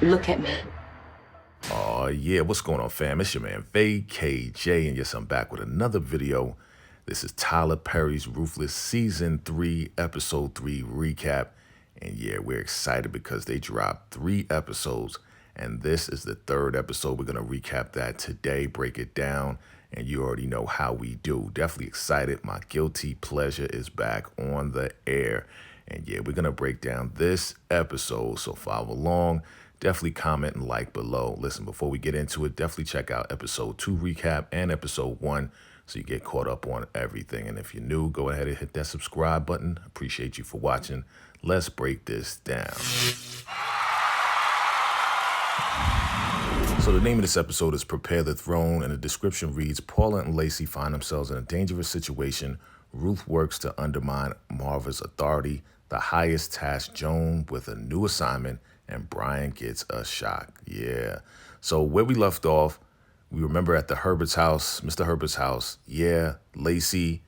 Look at me. Oh yeah, what's going on, fam? It's your man VACAY-J, and yes, I'm back with another video. This is Tyler Perry's Ruthless Season 3, Episode 3 recap. And yeah, we're excited because they dropped 3 episodes, and this is the 3rd episode. We're going to recap that today, break it down, and you already know how we do. Definitely excited. My guilty pleasure is back on the air. And yeah, we're going to break down this episode, so follow along. Definitely comment and like below. Listen, before we get into it, definitely check out episode 2 recap and episode 1 so you get caught up on everything. And if you're new, go ahead and hit that subscribe button. Appreciate you for watching. Let's break this down. So the name of this episode is Prepare the Throne, and the description reads, Paula and Lacey find themselves in a dangerous situation. Ruth works to undermine Marva's authority. The highest tasked Joan with a new assignment, and Brian gets a shock. Yeah. So where we left off, we remember at the Herbert's house, Mr. Herbert's house. Yeah, Lacey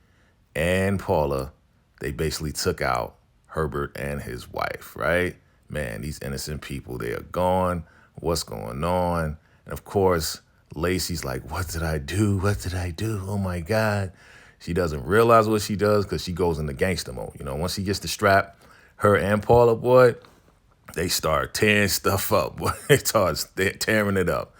and Paula, they basically took out Herbert and his wife, right? Man, these innocent people, they are gone. What's going on? And of course, Lacey's like, what did I do? What did I do? Oh my God. She doesn't realize what she does because she goes into gangster mode. You know, once she gets the strap, her and Paula, boy, they start tearing stuff up. They start tearing it up.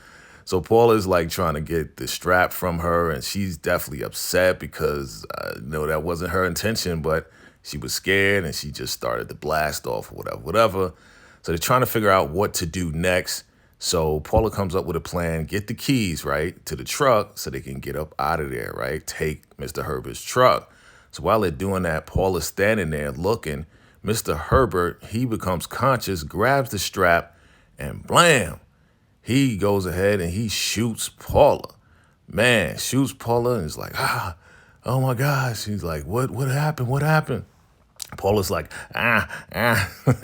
So Paula's like trying to get the strap from her, and she's definitely upset because, that wasn't her intention, but she was scared, and she just started to blast off, whatever. So they're trying to figure out what to do next. So Paula comes up with a plan, get the keys, right, to the truck so they can get up out of there, right, take Mr. Herbert's truck. So while they're doing that, Paula's standing there looking. Mr. Herbert, he becomes conscious, grabs the strap, and blam, he goes ahead and he shoots Paula. Man, shoots Paula and is like, oh my gosh. He's like, what happened? What happened? Paula's like,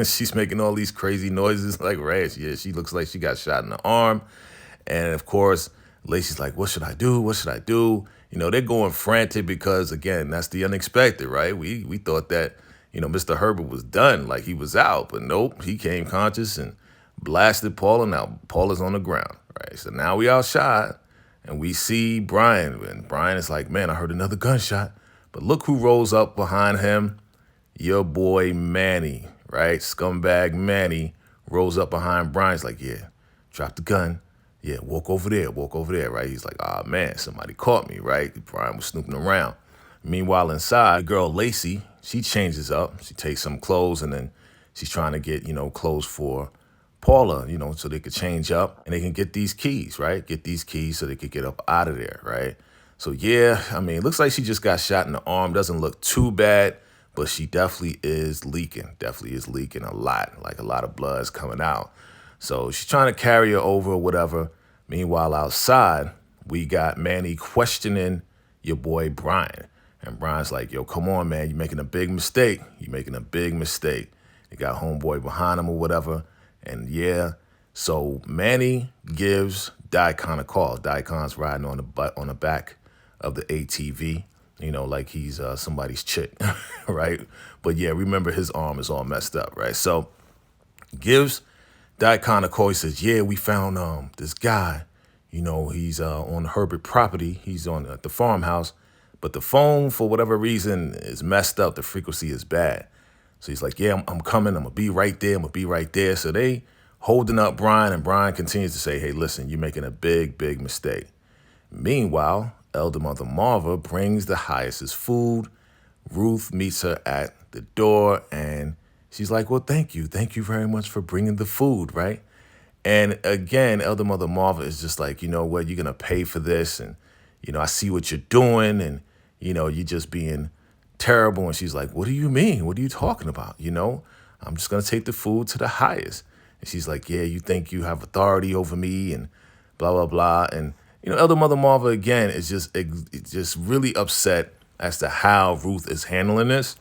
She's making all these crazy noises like rash. Yeah, she looks like she got shot in the arm. And of course, Lacey's like, what should I do? What should I do? You know, they're going frantic because, again, that's the unexpected, right? We thought that, Mr. Herbert was done, like he was out. But nope, he came conscious and blasted Paula. Now Paula's on the ground, right? So now we outshot and we see Brian. And Brian is like, man, I heard another gunshot. But look who rolls up behind him. Your boy Manny, right? Scumbag Manny rolls up behind Brian. He's like, yeah, drop the gun. Yeah, walk over there, right? He's like, man, somebody caught me, right? Brian was snooping around. Meanwhile, inside, the girl Lacey, she changes up. She takes some clothes, and then she's trying to get, clothes for Paula, so they could change up and they can get these keys, right? Get these keys so they could get up out of there, right? So, yeah, it looks like she just got shot in the arm. Doesn't look too bad, but she definitely is leaking. Definitely is leaking a lot, like a lot of blood is coming out. So she's trying to carry her over or whatever. Meanwhile, outside, we got Manny questioning your boy Brian. And Brian's like, yo, come on, man. You're making a big mistake. You're making a big mistake. You got homeboy behind him or whatever. And yeah, so Manny gives Daikon a call. Daikon's riding on the back of the ATV, like he's somebody's chick, right? But yeah, remember his arm is all messed up, right? So gives Daikon a call. He says, yeah, we found this guy. He's on the Herbert property. He's on the farmhouse. But the phone, for whatever reason, is messed up. The frequency is bad. So he's like, yeah, I'm coming. I'm going to be right there. So they holding up Brian, and Brian continues to say, hey, listen, you're making a big, big mistake. Meanwhile, elder mother Marva brings the highest's food. Ruth meets her at the door, and she's like, well, thank you. Thank you very much for bringing the food, right? And again, elder mother Marva is just like, you know what, you're going to pay for this. And, I see what you're doing, and, you're just being terrible. And she's like, what do you mean? What are you talking about? I'm just going to take the food to the highest. And she's like, yeah, you think you have authority over me and blah, blah, blah. And, elder mother Marva, again, is just really upset as to how Ruth is handling this,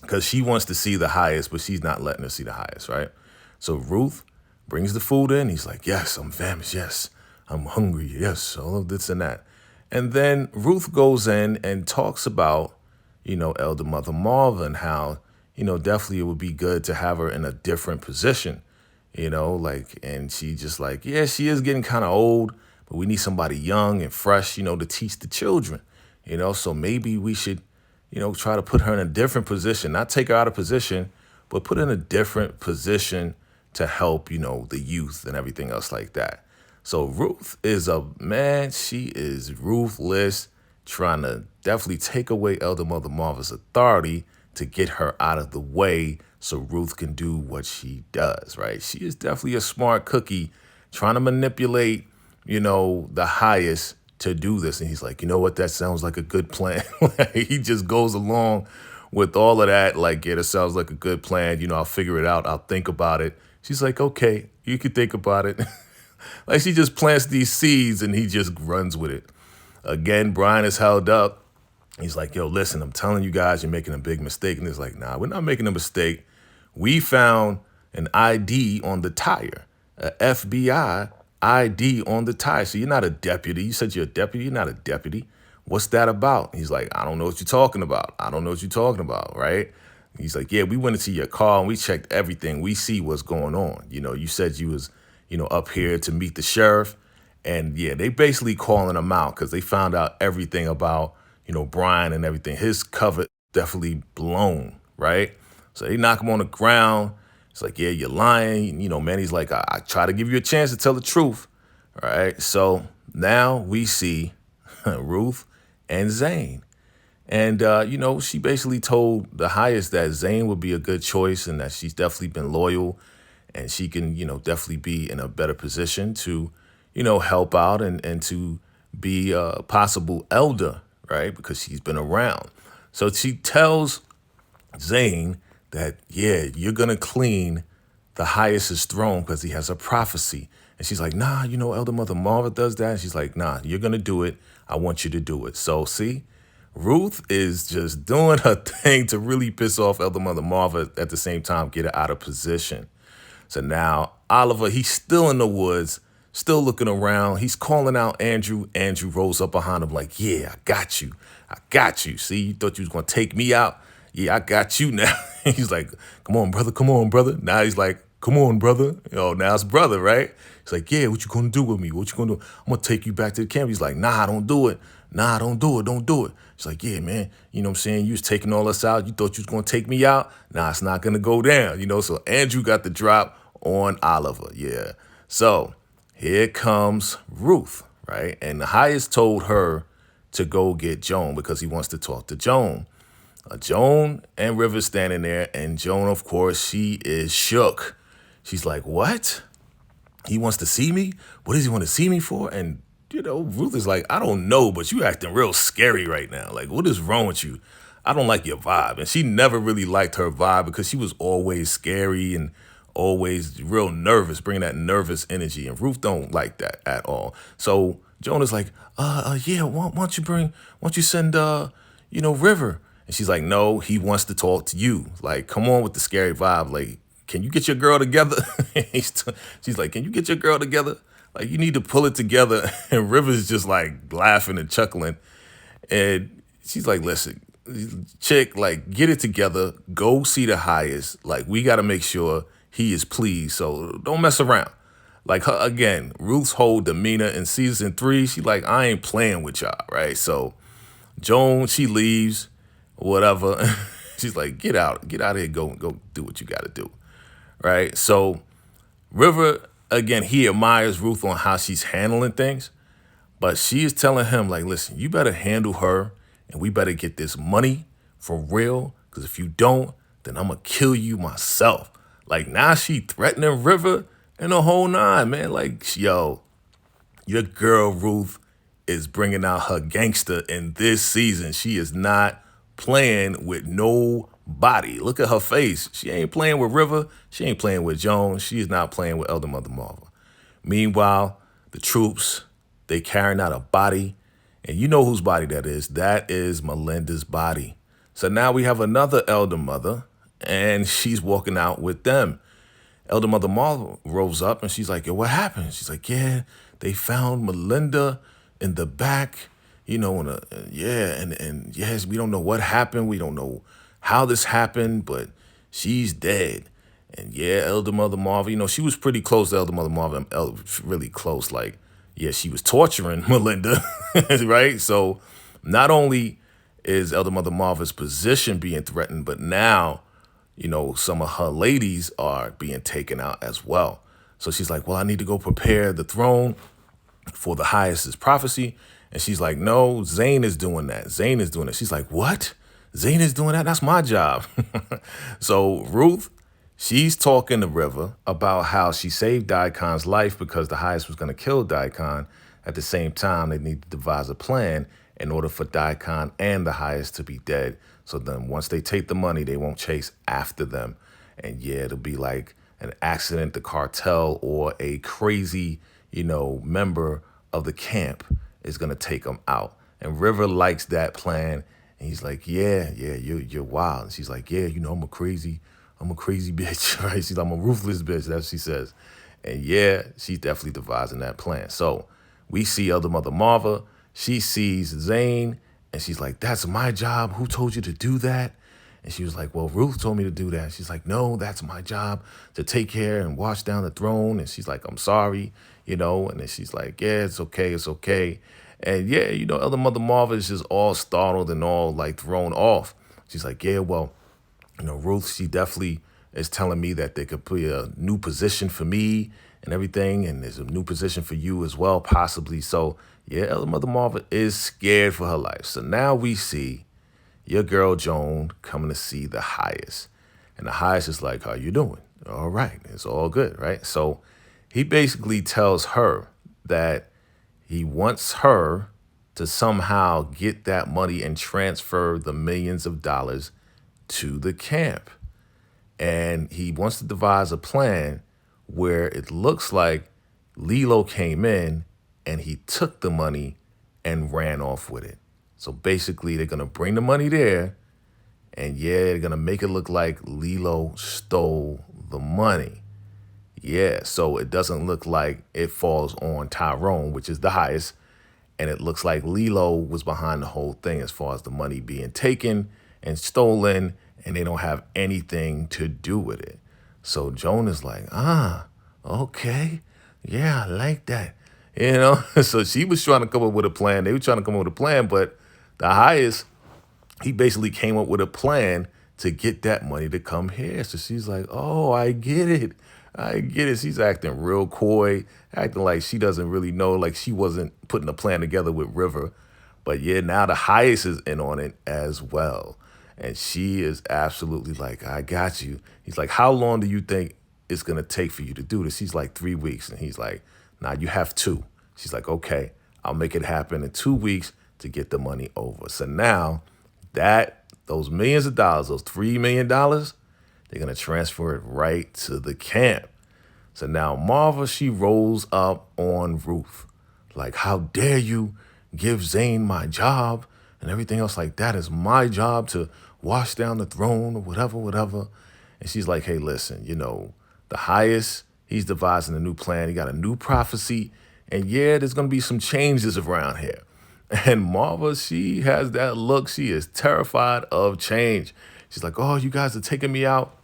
because she wants to see the highest, but she's not letting her see the highest, right? So Ruth brings the food in. He's like, yes, I'm famished. Yes, I'm hungry. Yes, all of this and that. And then Ruth goes in and talks about, elder mother Marva and how, definitely it would be good to have her in a different position. like, and she just like, yeah, she is getting kind of old, but we need somebody young and fresh, to teach the children, so maybe we should, try to put her in a different position, not take her out of position, but put her in a different position to help, the youth and everything else like that. So Ruth is she is ruthless, trying to definitely take away Elder Mother Marva's authority to get her out of the way so Ruth can do what she does, right? She is definitely a smart cookie trying to manipulate, the highest to do this. And he's like, you know what? That sounds like a good plan. He just goes along with all of that. Like, yeah, that sounds like a good plan. I'll figure it out. I'll think about it. She's like, okay, you can think about it. Like she just plants these seeds and he just runs with it. Again, Brian is held up. He's like, yo, listen, I'm telling you guys, you're making a big mistake. And it's like, nah, we're not making a mistake. We found an ID on the tire, a FBI ID on the tire. So you're not a deputy. You said you're a deputy. You're not a deputy. What's that about? He's like, I don't know what you're talking about. I don't know what you're talking about, right? He's like, yeah, we went into your car and we checked everything. We see what's going on. You said you was, up here to meet the sheriff. And yeah, they basically calling him out because they found out everything about, Brian and everything. His cover definitely blown, right? So they knock him on the ground. It's like, yeah, you're lying. Manny's like, I try to give you a chance to tell the truth. All right. So now we see Ruth and Zane. And, she basically told the highest that Zane would be a good choice and that she's definitely been loyal and she can, definitely be in a better position to, help out and to be a possible elder, right? Because she's been around. So she tells Zane that, yeah, you're going to clean the highest's throne because he has a prophecy. And she's like, nah, Elder Mother Marva does that. And she's like, nah, you're going to do it. I want you to do it. So see, Ruth is just doing her thing to really piss off Elder Mother Marva at the same time, get her out of position. So now Oliver, he's still in the woods, still looking around. He's calling out Andrew. Andrew rolls up behind him like, yeah, I got you. I got you. See, you thought you was going to take me out? Yeah, I got you now. He's like, come on, brother. Come on, brother. Now he's like, come on, brother. Now it's brother, right? He's like, yeah, what you going to do with me? What you going to do? I'm going to take you back to the camp. He's like, nah, don't do it. Nah, don't do it. Don't do it. He's like, yeah, man, you know what I'm saying? You was taking all us out. You thought you was going to take me out? Nah, it's not going to go down. So Andrew got the drop on Oliver. Yeah. So here comes Ruth, right? And the highest told her to go get Joan because he wants to talk to Joan. Joan and River standing there, and Joan, of course, she is shook. She's like, what? He wants to see me? What does he want to see me for? And, Ruth is like, I don't know, but you acting real scary right now. Like, what is wrong with you? I don't like your vibe. And she never really liked her vibe because she was always scary and always real nervous, bringing that nervous energy. And Ruth don't like that at all. So Joan is like, yeah, why don't you send, River? And she's like, no, he wants to talk to you. Like, come on with the scary vibe. Like, can you get your girl together? She's like, can you get your girl together? Like, you need to pull it together. And River's just like laughing and chuckling. And she's like, listen, chick, like, get it together. Go see the highest. Like, we got to make sure he is pleased. So don't mess around. Like, her, again, Ruth's whole demeanor in season 3, she like, I ain't playing with y'all, right? So Joan, she leaves, whatever. She's like, get out of here, go do what you got to do, right? So River, again, he admires Ruth on how she's handling things, but she is telling him, like, listen, you better handle her, and we better get this money for real, because if you don't, then I'm going to kill you myself. Like, now she threatening River and the whole nine, man. Like, yo, your girl Ruth is bringing out her gangster in this season. She is not playing with nobody. Look at her face. She ain't playing with River. She ain't playing with Joan. She is not playing with Elder Mother Marva. Meanwhile, the troops, they carrying out a body. And you know whose body that is. That is Melinda's body. So now we have another Elder Mother, and she's walking out with them. Elder Mother Marva rolls up, and she's like, yo, what happened? She's like, yeah, they found Melinda in the back, and yes, we don't know what happened. We don't know how this happened, but she's dead. And yeah, Elder Mother Marva, she was pretty close to Elder Mother Marva, really close. Like, yeah, she was torturing Melinda, right? So not only is Elder Mother Marva's position being threatened, but now, some of her ladies are being taken out as well. So she's like, well, I need to go prepare the throne for the highest's prophecy. And she's like, no, Zane is doing that. Zane is doing it. She's like, what? Zane is doing that? That's my job. So Ruth, she's talking to River about how she saved Daikon's life because the highest was going to kill Daikon. At the same time, they need to devise a plan in order for Daikon and the highest to be dead. So then once they take the money, they won't chase after them. And yeah, it'll be like an accident, the cartel, or a crazy, member of the camp is going to take them out. And River likes that plan. And he's like, yeah, you're wild. And she's like, yeah, I'm a crazy bitch, right? She's like, I'm a ruthless bitch. That's what she says. And yeah, she's definitely devising that plan. So we see Elder Mother Marva. She sees Zane and she's like, that's my job. Who told you to do that? And she was like, well, Ruth told me to do that. She's like, no, that's my job to take care and wash down the throne. And she's like, I'm sorry, and then she's like, yeah, it's okay. It's okay. And yeah, Elder Mother Marva is just all startled and all like thrown off. She's like, yeah, well, Ruth, she definitely is telling me that there could be a new position for me and everything. And there's a new position for you as well, possibly. So yeah, Elder Mother Marva is scared for her life. So now we see your girl Joan coming to see the highest. And the highest is like, how you doing? All right, it's all good, right? So he basically tells her that he wants her to somehow get that money and transfer the millions of dollars to the camp. And he wants to devise a plan where it looks like Lilo came in and he took the money and ran off with it. So basically, they're going to bring the money there, and yeah, they're going to make it look like Lilo stole the money. Yeah, so it doesn't look like it falls on Tyrone, which is the highest, and it looks like Lilo was behind the whole thing as far as the money being taken and stolen, and they don't have anything to do with it. So Joan is like, okay, yeah, I like that. So she was trying to come up with a plan. They were trying to come up with a plan, but the highest, he basically came up with a plan to get that money to come here. So she's like, oh, I get it. I get it. She's acting real coy, acting like she doesn't really know, like she wasn't putting a plan together with River. But yeah, now the highest is in on it as well. And she is absolutely like, I got you. He's like, how long do you think it's going to take for you to do this? He's like, 3 weeks. And he's like, nah, you have 2. She's like, okay, I'll make it happen in 2 weeks to get the money over. So now those millions of dollars, those $3 million, they're going to transfer it right to the camp. So now Marva, she rolls up on Ruth. Like, how dare you give Zane my job and everything else like that is my job to wash down the throne or whatever. And she's like, hey, listen, the highest, he's devising a new plan. He got a new prophecy. And yeah, there's going to be some changes around here. And Marva, she has that look. She is terrified of change. She's like, oh, you guys are taking me out,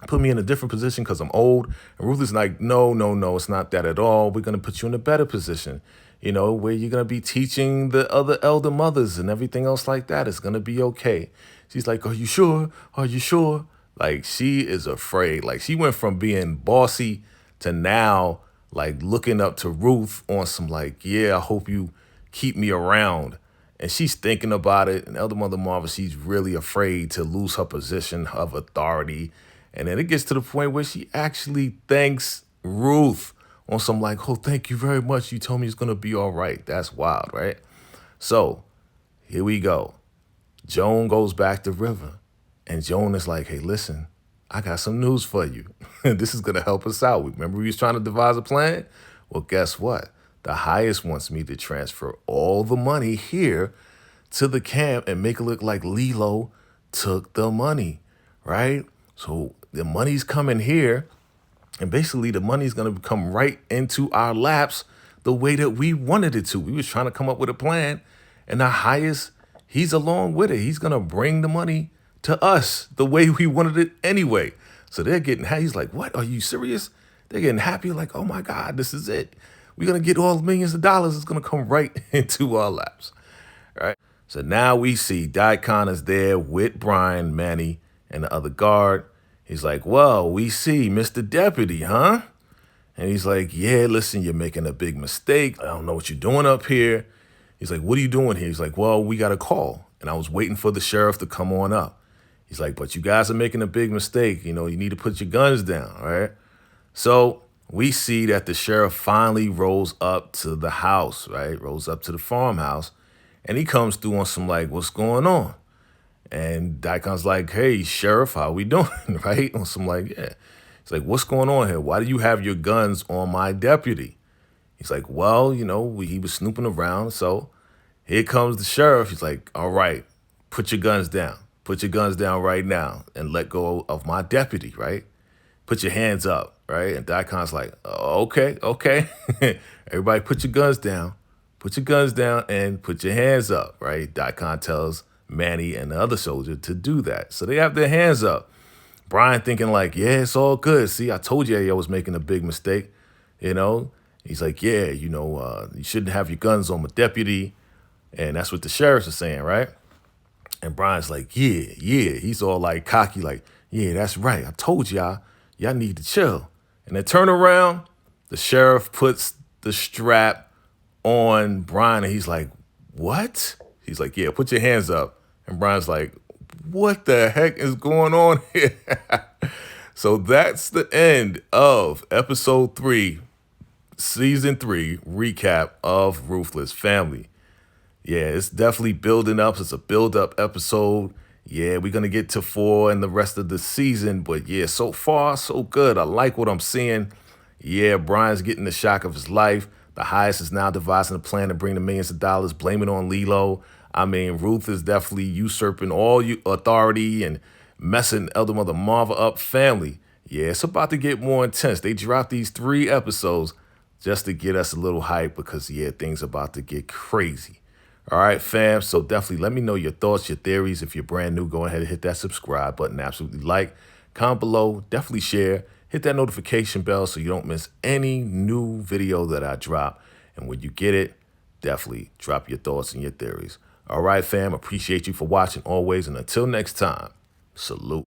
put me in a different position because I'm old. And Ruth is like, no, it's not that at all. We're going to put you in a better position, where you're going to be teaching the other elder mothers and everything else like that. It's going to be okay. She's like, are you sure? Are you sure? Like, she is afraid. Like, she went from being bossy to now, like, looking up to Ruth on some, like, yeah, I hope you keep me around. And she's thinking about it. And Elder Mother Marva, she's really afraid to lose her position of authority. And then it gets to the point where she actually thanks Ruth on some like, oh, thank you very much. You told me it's going to be all right. That's wild, right? So here we go. Joan goes back to River. And Joan is like, hey, listen, I got some news for you. This is going to help us out. Remember we was trying to devise a plan? Well, guess what? The highest wants me to transfer all the money here to the camp and make it look like Lilo took the money, right? So the money's coming here, and basically the money's going to come right into our laps the way that we wanted it to. We was trying to come up with a plan, and the highest, he's along with it. He's going to bring the money to us the way we wanted it anyway. So they're getting, he's like, what, are you serious? They're getting happy, like, oh my God, this is it. We're going to get all millions of dollars. It's going to come right into our laps, right? So now we see Daikon is there with Brian, Manny, and the other guard. He's like, well, we see Mr. Deputy, huh? And he's like, yeah, listen, you're making a big mistake. I don't know what you're doing up here. He's like, what are you doing here? He's like, well, we got a call. And I was waiting for the sheriff to come on up. He's like, but you guys are making a big mistake. You know, you need to put your guns down, all right? So we see that the sheriff finally rolls up to the house, right? Rolls up to the farmhouse. And he comes through on some like, what's going on? And Daikon's like, hey, sheriff, how we doing, right? On some like, yeah. He's like, what's going on here? Why do you have your guns on my deputy? He's like, well, you know, he was snooping around. So here comes the sheriff. He's like, all right, put your guns down. Put your guns down right now and let go of my deputy, right? Put your hands up, right? And Daikon's like, oh, okay. Everybody put your guns down. Put your guns down and put your hands up, right? Daikon tells Manny and the other soldier to do that. So they have their hands up. Brian thinking like, yeah, it's all good. See, I told you I was making a big mistake, you know? He's like, yeah, you know, you shouldn't have your guns on my deputy. And that's what the sheriffs are saying, right? And Brian's like, yeah. He's all like cocky, like, yeah, that's right. I told y'all need to chill. And then turn around, the sheriff puts the strap on Brian and he's like, what? He's like, yeah, put your hands up. And Brian's like, what the heck is going on here? So that's the end of episode 3, season 3 recap of Ruthless Family. Yeah, it's definitely building up. It's a build-up episode. Yeah, we're going to get to 4 and the rest of the season. But yeah, so far, so good. I like what I'm seeing. Yeah, Brian's getting the shock of his life. The highest is now devising a plan to bring the millions of dollars, blame it on Lilo. I mean, Ruth is definitely usurping all authority and messing Elder Mother Marva up family. Yeah, it's about to get more intense. They dropped these 3 episodes just to get us a little hype because, yeah, things about to get crazy. All right, fam. So definitely let me know your thoughts, your theories. If you're brand new, go ahead and hit that subscribe button. Absolutely like, comment below, definitely share. Hit that notification bell so you don't miss any new video that I drop. And when you get it, definitely drop your thoughts and your theories. All right, fam. Appreciate you for watching always. And until next time, salute.